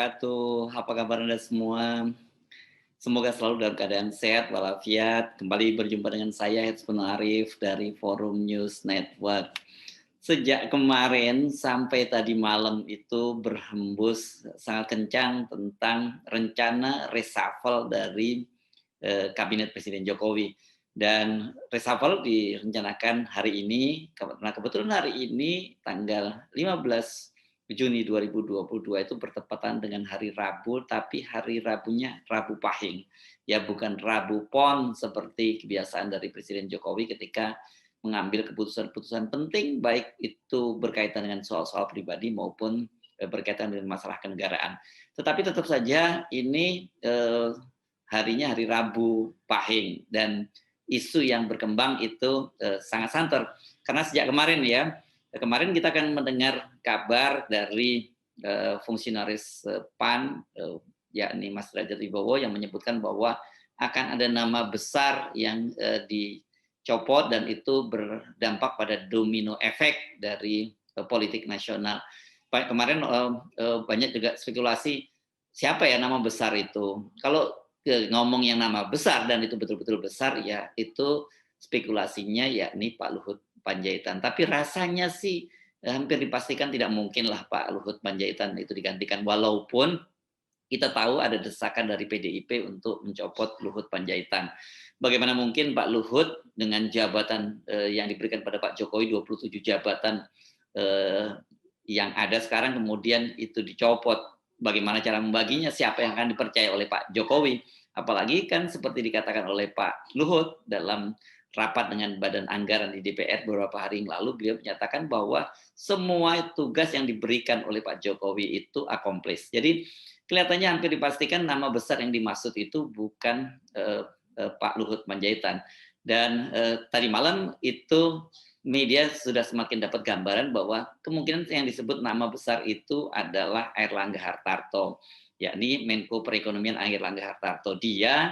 wabarakatuh. Apa kabar Anda semua? Semoga selalu dalam keadaan sehat walafiat. Kembali berjumpa dengan saya Hetsbun Arif dari Forum News Network. Sejak kemarin sampai tadi malam itu berhembus sangat kencang tentang rencana reshuffle dari Kabinet Presiden Jokowi. Dan reshuffle direncanakan hari ini, karena kebetulan hari ini tanggal 15 Juni 2022 itu bertepatan dengan hari Rabu, tapi hari Rabunya Rabu Pahing. Ya bukan Rabu Pon seperti kebiasaan dari Presiden Jokowi ketika mengambil keputusan-keputusan penting, baik itu berkaitan dengan soal-soal pribadi maupun berkaitan dengan masalah kenegaraan. Tetapi tetap saja ini harinya hari Rabu Pahing, dan isu yang berkembang itu sangat santer. Karena sejak kemarin ya, kemarin kita akan mendengar kabar dari fungsionaris PAN, yakni Mas Derajat Wibowo, yang menyebutkan bahwa akan ada nama besar yang dicopot dan itu berdampak pada domino efek dari politik nasional. Kemarin banyak juga spekulasi siapa ya nama besar itu. Kalau ngomong yang nama besar dan itu betul-betul besar, ya itu spekulasinya yakni Pak Luhut Panjaitan. Tapi rasanya sih hampir dipastikan tidak mungkin lah Pak Luhut Panjaitan itu digantikan, walaupun kita tahu ada desakan dari PDIP untuk mencopot Luhut Panjaitan. Bagaimana mungkin Pak Luhut dengan jabatan yang diberikan pada Pak Jokowi, 27 jabatan yang ada sekarang, kemudian itu dicopot. Bagaimana cara membaginya, siapa yang akan dipercaya oleh Pak Jokowi. Apalagi kan seperti dikatakan oleh Pak Luhut dalam rapat dengan Badan Anggaran di DPR beberapa hari yang lalu, beliau menyatakan bahwa semua tugas yang diberikan oleh Pak Jokowi itu akomplis. Jadi kelihatannya hampir dipastikan nama besar yang dimaksud itu bukan Pak Luhut Panjaitan. Dan tadi malam itu media sudah semakin dapat gambaran bahwa kemungkinan yang disebut nama besar itu adalah Airlangga Hartarto, yakni Menko Perekonomian Airlangga Hartarto. Dia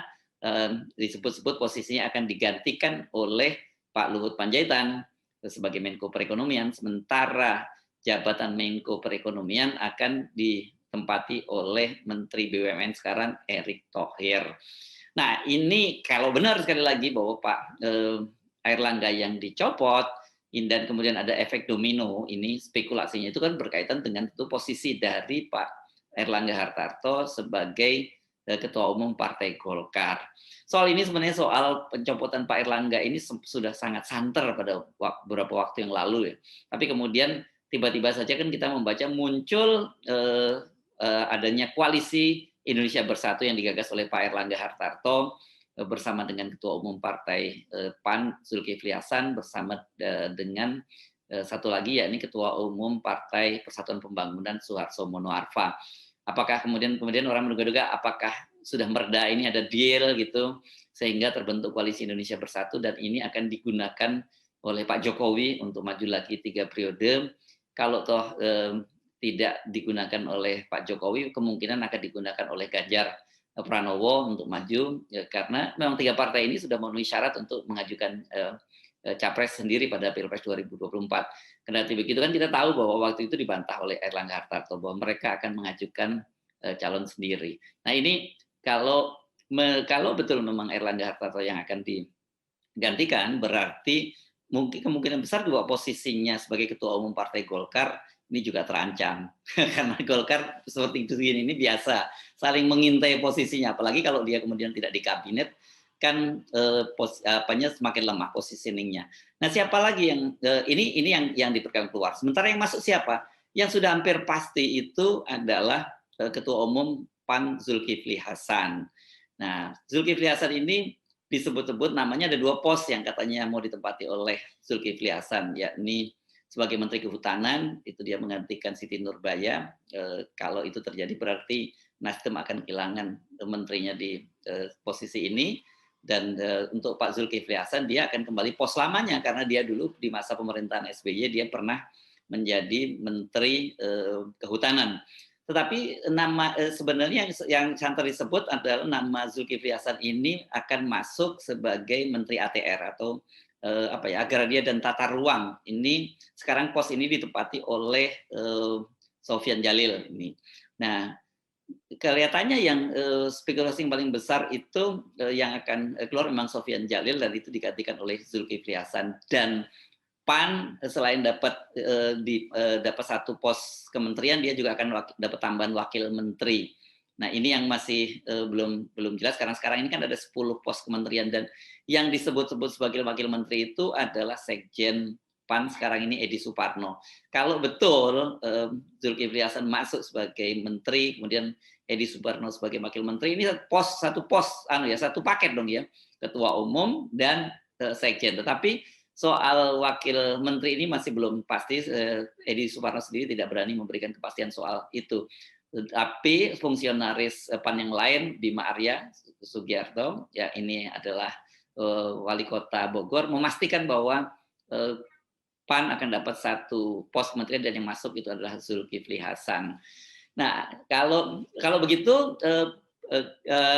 disebut-sebut posisinya akan digantikan oleh Pak Luhut Panjaitan sebagai Menko Perekonomian, sementara jabatan Menko Perekonomian akan ditempati oleh Menteri BUMN sekarang Erick Thohir. Nah ini kalau benar sekali lagi bahwa Pak Airlangga yang dicopot dan kemudian ada efek domino, ini spekulasinya itu kan berkaitan dengan itu posisi dari Pak Airlangga Hartarto sebagai Ketua Umum Partai Golkar. Soal ini sebenarnya soal pencopotan Pak Airlangga ini sudah sangat santer pada beberapa waktu yang lalu ya. Tapi kemudian tiba-tiba saja kan kita membaca muncul adanya koalisi Indonesia Bersatu yang digagas oleh Pak Airlangga Hartarto bersama dengan Ketua Umum Partai PAN Zulkifli Hasan, bersama dengan satu lagi yakni Ketua Umum Partai Persatuan Pembangunan Suharto Monoarfa. Apakah kemudian orang menduga-duga apakah sudah mereda, ini ada deal gitu sehingga terbentuk koalisi Indonesia Bersatu, dan ini akan digunakan oleh Pak Jokowi untuk maju lagi 3 periode. Kalau toh tidak digunakan oleh Pak Jokowi, kemungkinan akan digunakan oleh Ganjar Pranowo untuk maju, ya, karena memang 3 partai ini sudah memenuhi syarat untuk mengajukan capres sendiri pada Pilpres 2024. Kendati begitu kan kita tahu bahwa waktu itu dibantah oleh Airlangga Hartarto bahwa mereka akan mengajukan calon sendiri. Nah ini kalau betul memang Airlangga Hartarto yang akan digantikan, berarti mungkin kemungkinan besar dua posisinya sebagai Ketua Umum Partai Golkar ini juga terancam. Karena Golkar seperti itu ini biasa saling mengintai posisinya, apalagi kalau dia kemudian tidak di kabinet kan semakin lemah positioningnya. Nah siapa lagi yang ini yang diperkirakan keluar. Sementara yang masuk siapa? Yang sudah hampir pasti itu adalah Ketua Umum PAN Zulkifli Hasan. Nah Zulkifli Hasan ini disebut-sebut namanya ada 2 pos yang katanya mau ditempati oleh Zulkifli Hasan, yakni sebagai Menteri Kehutanan, itu dia menggantikan Siti Nurbaya. Kalau itu terjadi berarti Nasdem akan kehilangan menterinya di posisi ini. Dan untuk Pak Zulkifli Hasan, dia akan kembali pos lamanya karena dia dulu di masa pemerintahan SBY dia pernah menjadi Menteri Kehutanan. Tetapi nama sebenarnya yang santer disebut adalah nama Zulkifli Hasan ini akan masuk sebagai Menteri ATR atau agraria dan tata ruang. Ini sekarang pos ini ditempati oleh Sofyan Jalil ini. Nah, kelihatannya yang spekulasi yang paling besar itu yang akan keluar memang Sofyan Jalil dan itu digantikan oleh Zulkifli Hasan. Dan PAN selain dapat dapat satu pos kementerian, dia juga akan dapat tambahan wakil menteri. Nah ini yang masih belum jelas karena sekarang ini kan ada 10 pos kementerian dan yang disebut-sebut sebagai wakil menteri itu adalah Sekjen PAN sekarang ini Edi Suparno. Kalau betul Zulkifli Hasan masuk sebagai menteri, kemudian Edi Suparno sebagai wakil menteri, ini satu paket dong ya, ketua umum dan sekjen. Tetapi soal wakil menteri ini masih belum pasti. Edi Suparno sendiri tidak berani memberikan kepastian soal itu. Tapi fungsionaris PAN yang lain, Bima Arya Sugiarto, ya ini adalah wali kota Bogor, memastikan bahwa PAN akan dapat satu pos kementerian dan yang masuk itu adalah Zulkifli Hasan. Nah, kalau begitu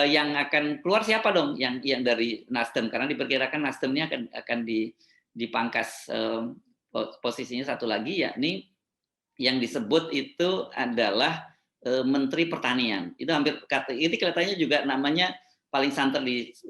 yang akan keluar siapa dong yang dari Nasdem? Karena diperkirakan Nasdem ini akan dipangkas posisinya satu lagi, yakni yang disebut itu adalah Menteri Pertanian. Itu ini kelihatannya juga namanya paling santer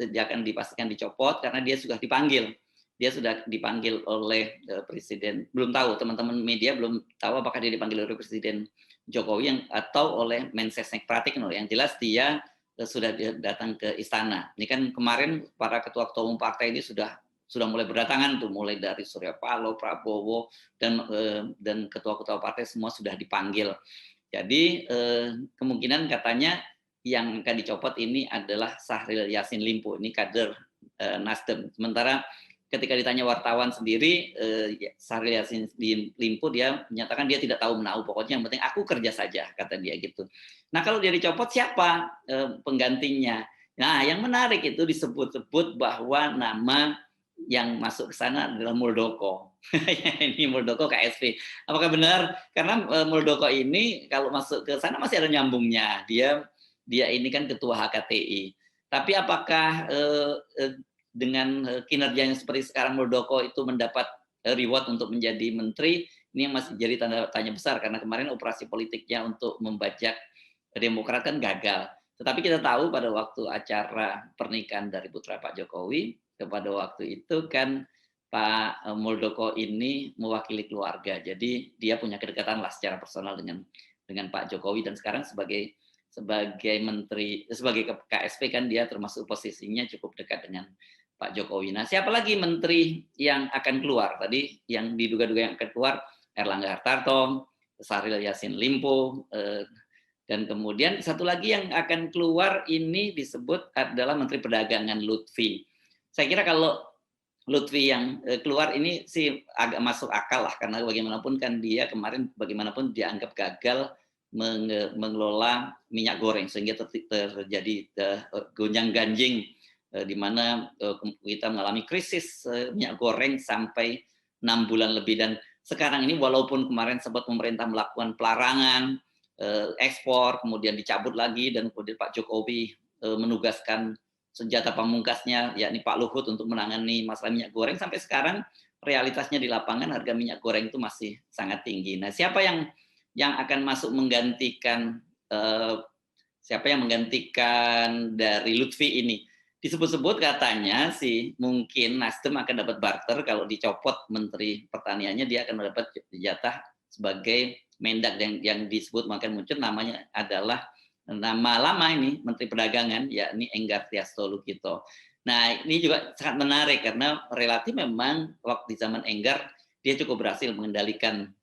akan dipastikan dicopot karena dia sudah dipanggil. Dia sudah dipanggil oleh Presiden. Belum tahu, teman-teman media belum tahu apakah dia dipanggil oleh Presiden Jokowi atau oleh Mensesnek Pratikno. Yang jelas dia sudah datang ke istana. Ini kan kemarin para ketua-ketua umum partai ini sudah mulai berdatangan tuh, mulai dari Surya Paloh, Prabowo dan ketua-ketua partai semua sudah dipanggil. Jadi kemungkinan katanya yang akan dicopot ini adalah Syahril Yassin Limpo, ini kader Nasdem. Sementara ketika ditanya wartawan sendiri, Syahril Yassin Limpo dia menyatakan dia tidak tahu menahu, pokoknya yang penting aku kerja saja, kata dia gitu. Nah kalau dia dicopot siapa penggantinya? Nah yang menarik itu disebut-sebut bahwa nama yang masuk ke sana adalah Muldoko. Ini Muldoko KSP. Apakah benar? Karena Muldoko ini kalau masuk ke sana masih ada nyambungnya. Dia ini kan ketua HKTI. Tapi apakah dengan kinerjanya seperti sekarang Muldoko itu mendapat reward untuk menjadi menteri? Ini yang masih jadi tanda tanya besar karena kemarin operasi politiknya untuk membajak Demokrat kan gagal. Tetapi kita tahu pada waktu acara pernikahan dari putra Pak Jokowi, pada waktu itu kan Pak Muldoko ini mewakili keluarga. Jadi dia punya kedekatan lah secara personal dengan Pak Jokowi dan sekarang sebagai menteri, sebagai KSP kan dia termasuk posisinya cukup dekat dengan Pak Jokowi. Nah, siapa lagi menteri yang akan keluar? Tadi yang diduga-duga yang akan keluar Erlangga Hartarto, Syahril Yassin Limpo, dan kemudian satu lagi yang akan keluar ini disebut adalah Menteri Perdagangan Lutfi. Saya kira kalau Lutfi yang keluar ini sih agak masuk akal lah, karena bagaimanapun kan dia kemarin bagaimanapun dianggap gagal mengelola minyak goreng sehingga terjadi gonjang-ganjing di mana kita mengalami krisis minyak goreng sampai 6 bulan lebih. Dan sekarang ini walaupun kemarin sempat pemerintah melakukan pelarangan ekspor, kemudian dicabut lagi dan kemudian Pak Jokowi menugaskan senjata pamungkasnya yakni Pak Luhut untuk menangani masalah minyak goreng, sampai sekarang realitasnya di lapangan harga minyak goreng itu masih sangat tinggi. Nah, siapa yang akan masuk menggantikan dari Lutfi ini? Disebut-sebut katanya sih mungkin Nasdem akan dapat barter, kalau dicopot Menteri Pertaniannya dia akan mendapat jatah sebagai Mendak yang disebut makin muncul namanya adalah nama lama ini Menteri Perdagangan, yakni Enggar Tias Tolukito. Nah ini juga sangat menarik karena relatif memang waktu di zaman Enggar dia cukup berhasil mengendalikan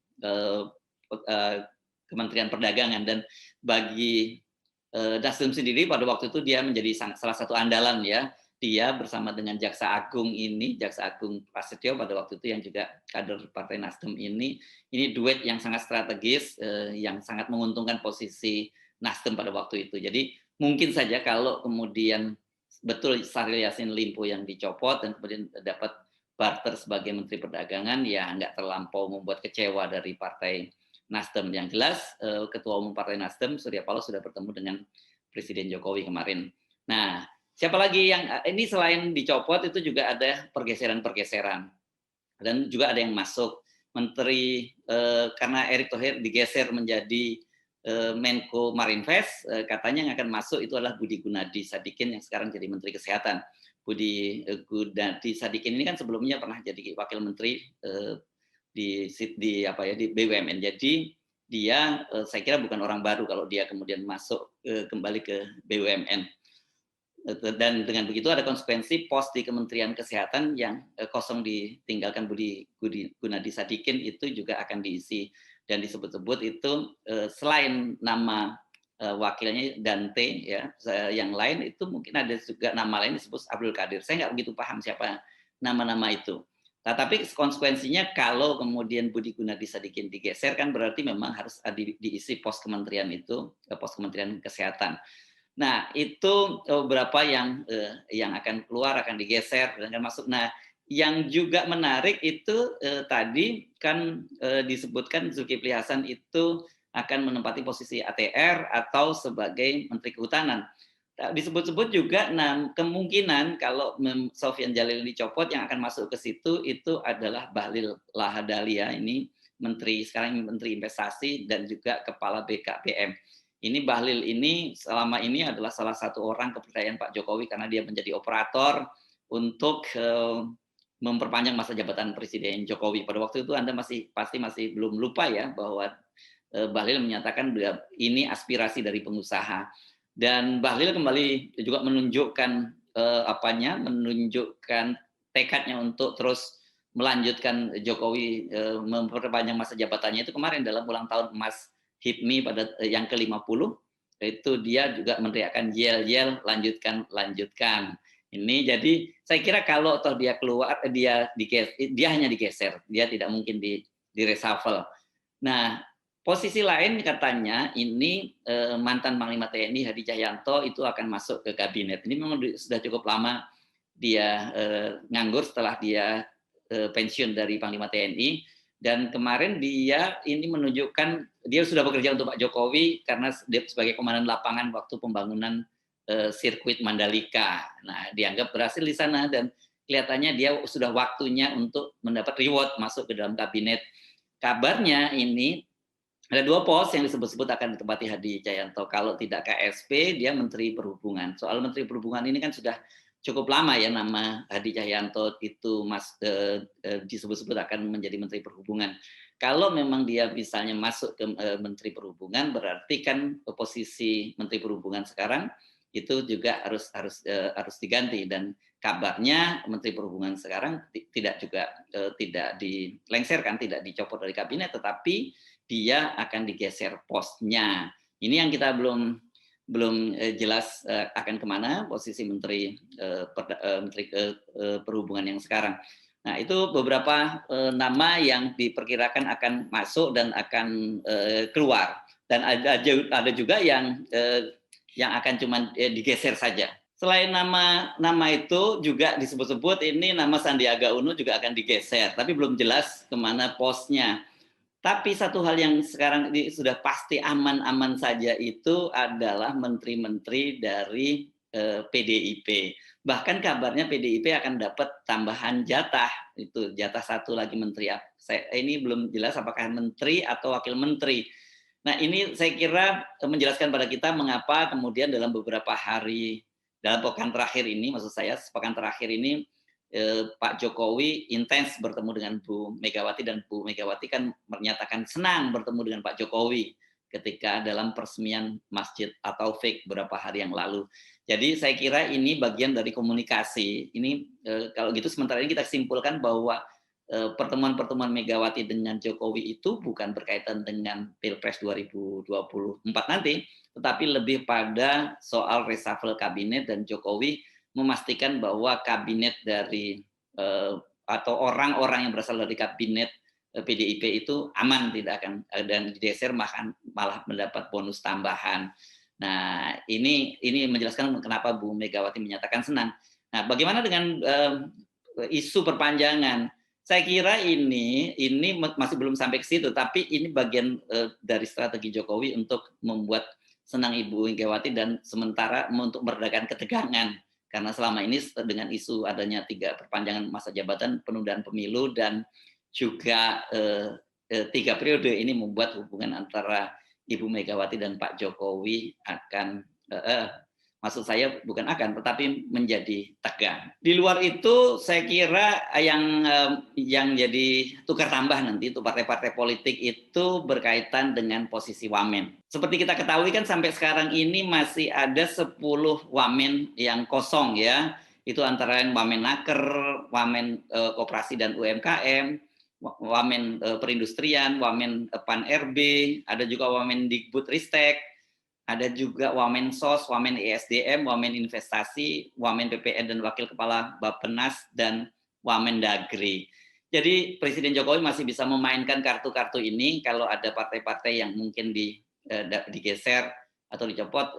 Kementerian Perdagangan, dan bagi Nasdem sendiri pada waktu itu dia menjadi salah satu andalan ya. Dia bersama dengan Jaksa Agung Prasetyo pada waktu itu yang juga kader Partai Nasdem ini duet yang sangat strategis, yang sangat menguntungkan posisi Nasdem pada waktu itu. Jadi mungkin saja kalau kemudian betul Syahril Yassin Limpo yang dicopot dan kemudian dapat barter sebagai Menteri Perdagangan, ya nggak terlampau membuat kecewa dari Partai Nasdem. Yang jelas Ketua Umum Partai Nasdem Surya Paloh sudah bertemu dengan Presiden Jokowi kemarin. Nah, siapa lagi yang ini selain dicopot itu juga ada pergeseran-pergeseran dan juga ada yang masuk menteri karena Erick Thohir digeser menjadi Menko Marinvest, katanya yang akan masuk itu adalah Budi Gunadi Sadikin yang sekarang jadi Menteri Kesehatan. Budi Gunadi Sadikin ini kan sebelumnya pernah jadi Wakil Menteri di BUMN. Jadi dia saya kira bukan orang baru kalau dia kemudian masuk kembali ke BUMN. Dan dengan begitu ada konsekuensi pos di Kementerian Kesehatan yang kosong ditinggalkan Budi Gunadi Sadikin itu juga akan diisi, dan disebut-sebut itu selain nama wakilnya Dante ya, yang lain itu mungkin ada juga nama lain disebut Abdul Qadir. Saya nggak begitu paham siapa nama-nama itu. Nah, tapi konsekuensinya kalau kemudian Budi Gunadi Sadikin digeser kan berarti memang harus diisi pos kementerian itu, pos Kementerian Kesehatan. Nah, itu beberapa yang akan keluar, akan digeser dan akan masuk. Nah, yang juga menarik itu tadi kan disebutkan Zulkifli Hasan itu akan menempati posisi ATR atau sebagai Menteri Kehutanan. Disebut-sebut juga kemungkinan kalau Sofyan Jalil dicopot, yang akan masuk ke situ itu adalah Bahlil Lahadalia, ini sekarang Menteri Investasi dan juga Kepala BKPM. Ini Bahlil ini selama ini adalah salah satu orang kepercayaan Pak Jokowi karena dia menjadi operator untuk memperpanjang masa jabatan Presiden Jokowi. Pada waktu itu Anda pasti masih belum lupa ya bahwa Bahlil menyatakan ini aspirasi dari pengusaha. Dan Bahlil kembali juga menunjukkan menunjukkan tekadnya untuk terus melanjutkan Jokowi memperpanjang masa jabatannya itu kemarin dalam ulang tahun emas HIPMI pada yang ke-50, itu dia juga meneriakkan yel-yel lanjutkan. Ini jadi saya kira kalau toh dia keluar, dia hanya digeser, dia tidak mungkin di reshuffle. Nah, posisi lain katanya ini mantan Panglima TNI Hadi Cahyanto itu akan masuk ke kabinet. Ini memang sudah cukup lama dia nganggur setelah dia pensiun dari Panglima TNI. Dan kemarin dia ini menunjukkan dia sudah bekerja untuk Pak Jokowi karena dia sebagai komandan lapangan waktu pembangunan sirkuit Mandalika. Nah, dianggap berhasil di sana dan kelihatannya dia sudah waktunya untuk mendapat reward masuk ke dalam kabinet. Kabarnya ini ada 2 pos yang disebut-sebut akan ditempati Hadi Cahyanto. Kalau tidak KSP, dia Menteri Perhubungan. Soal Menteri Perhubungan ini kan sudah cukup lama ya nama Hadi Cahyanto itu disebut-sebut akan menjadi Menteri Perhubungan. Kalau memang dia misalnya masuk ke Menteri Perhubungan, berarti kan posisi Menteri Perhubungan sekarang itu juga harus diganti, dan kabarnya Menteri Perhubungan sekarang tidak dilengserkan, tidak dicopot dari kabinet, tetapi dia akan digeser posnya. Ini yang kita belum jelas akan kemana posisi Menteri Perhubungan yang sekarang. Nah, itu beberapa nama yang diperkirakan akan masuk dan akan keluar. Dan ada juga yang akan cuma digeser saja. Selain nama itu juga disebut-sebut ini nama Sandiaga Uno juga akan digeser, tapi belum jelas kemana posnya. Tapi satu hal yang sekarang ini sudah pasti aman-aman saja itu adalah menteri-menteri dari PDIP. Bahkan kabarnya PDIP akan dapat tambahan jatah, itu jatah satu lagi menteri. Ini belum jelas apakah menteri atau wakil menteri. Nah, ini saya kira menjelaskan pada kita mengapa kemudian dalam beberapa hari, dalam pekan terakhir ini, maksud saya sepekan terakhir ini, Pak Jokowi intens bertemu dengan Bu Megawati, dan Bu Megawati kan menyatakan senang bertemu dengan Pak Jokowi ketika dalam peresmian Masjid At-Taufik beberapa hari yang lalu. Jadi saya kira ini bagian dari komunikasi. Ini kalau gitu sementara ini kita simpulkan bahwa pertemuan-pertemuan Megawati dengan Jokowi itu bukan berkaitan dengan Pilpres 2024 nanti, tetapi lebih pada soal reshuffle kabinet, dan Jokowi memastikan bahwa kabinet dari atau orang-orang yang berasal dari kabinet PDIP itu aman, tidak akan dan digeser, malah mendapat bonus tambahan. Nah, ini menjelaskan kenapa Bu Megawati menyatakan senang. Nah, bagaimana dengan isu perpanjangan? Saya kira ini masih belum sampai ke situ, tapi ini bagian dari strategi Jokowi untuk membuat senang Ibu Megawati dan sementara untuk meredakan ketegangan. Karena selama ini dengan isu adanya 3 perpanjangan masa jabatan, penundaan pemilu, dan juga 3 periode, ini membuat hubungan antara Ibu Megawati dan Pak Jokowi akan maksud saya bukan akan, tetapi menjadi tegang. Di luar itu saya kira yang jadi tukar tambah nanti itu partai-partai politik itu berkaitan dengan posisi wamen. Seperti kita ketahui kan sampai sekarang ini masih ada 10 wamen yang kosong ya. Itu antara lain wamen Naker, wamen koperasi dan UMKM, wamen perindustrian, wamen Pan RB, ada juga wamen Dikbudristek, ada juga Wamen SOS, Wamen ESDM, Wamen Investasi, Wamen PPN dan Wakil Kepala Bappenas, dan Wamen Dagri. Jadi Presiden Jokowi masih bisa memainkan kartu-kartu ini kalau ada partai-partai yang mungkin digeser atau dicopot,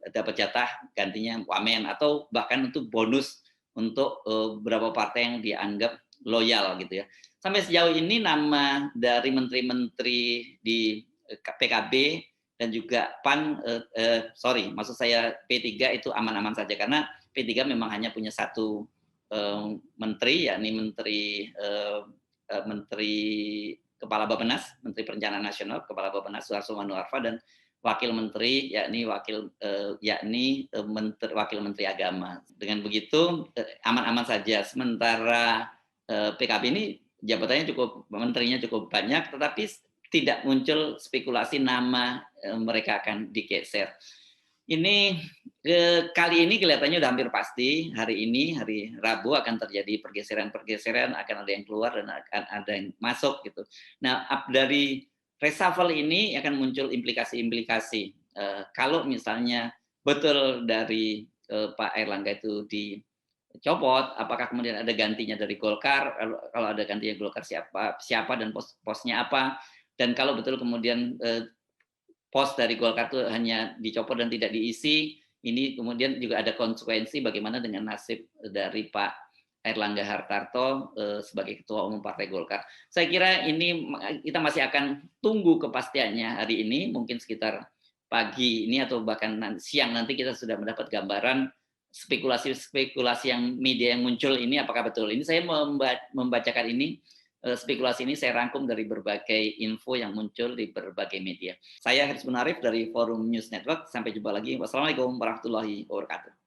dapat jatah gantinya Wamen, atau bahkan untuk bonus untuk beberapa partai yang dianggap loyal gitu ya. Sampai sejauh ini nama dari menteri-menteri di PKB dan juga PAN, maksud saya P3 itu aman-aman saja, karena P3 memang hanya punya satu menteri, yakni Menteri Kepala Bappenas, Menteri Perencanaan Nasional, Kepala Bappenas Suharto Manoarfa, dan Wakil Menteri Wakil Menteri Agama. Dengan begitu aman-aman saja. Sementara PKB ini jabatannya menterinya cukup banyak, tetapi tidak muncul spekulasi nama mereka akan digeser. Ini kali ini kelihatannya sudah hampir pasti, hari ini, hari Rabu akan terjadi pergeseran-pergeseran, akan ada yang keluar dan akan ada yang masuk gitu. Nah, dari reshuffle ini akan muncul implikasi-implikasi. Kalau misalnya betul dari Pak Airlangga itu dicopot, apakah kemudian ada gantinya dari Golkar? Kalau ada gantinya Golkar siapa dan posnya apa? Dan kalau betul kemudian pos dari Golkar itu hanya dicopot dan tidak diisi, ini kemudian juga ada konsekuensi bagaimana dengan nasib dari Pak Airlangga Hartarto sebagai Ketua Umum Partai Golkar. Saya kira ini kita masih akan tunggu kepastiannya hari ini, mungkin sekitar pagi ini atau bahkan siang nanti kita sudah mendapat gambaran spekulasi yang media yang muncul ini apakah betul. Ini saya membacakan ini, spekulasi ini saya rangkum dari berbagai info yang muncul di berbagai media. Saya Hetsbun Arif dari Forum News Network. Sampai jumpa lagi. Wassalamualaikum warahmatullahi wabarakatuh.